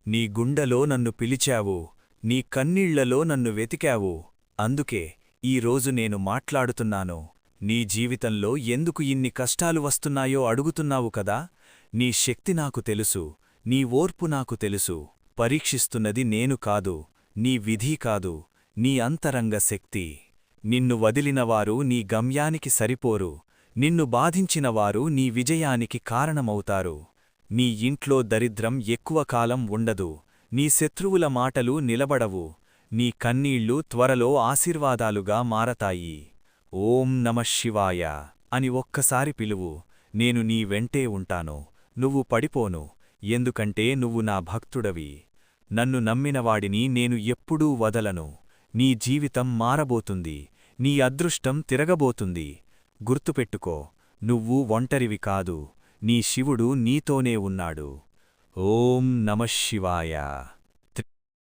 నీ గుండెలో నన్ను పిలిచావు, నీ కన్నీళ్లలో నన్ను వెతికావు. అందుకే ఈరోజు నేను మాట్లాడుతున్నాను. నీ జీవితంలో ఎందుకు ఇన్ని కష్టాలు వస్తున్నాయో అడుగుతున్నావు కదా. నీ శక్తి నాకు తెలుసు, నీ ఓర్పు నాకు తెలుసు. పరీక్షిస్తున్నది నేను కాదు, నీ విధి కాదు, నీ అంతరంగ శక్తి. నిన్ను వదిలినవారు నీ గమ్యానికి సరిపోరు, నిన్ను బాధించినవారు నీ విజయానికి కారణమవుతారు. నీ ఇంట్లో దరిద్రం ఎక్కువ కాలం ఉండదు, నీ శత్రువుల మాటలు నిలబడవు, నీ కన్నీళ్లు త్వరలో ఆశీర్వాదాలుగా మారతాయి. ఓం నమఃశివాయ అని ఒక్కసారి పిలువు, నేను నీ వెంటే ఉంటాను. నువ్వు పడిపోను, ఎందుకంటే నువ్వు నా భక్తుడవి. నన్ను నమ్మినవాడిని నేను ఎప్పుడూ వదలను. నీ జీవితం మారబోతుంది, నీ అదృష్టం తిరగబోతుంది. గుర్తుపెట్టుకో, నువ్వు ఒంటరివి కాదు, నీ శివుడు నీతోనే ఉన్నాడు. ఓం నమఃశివాయ.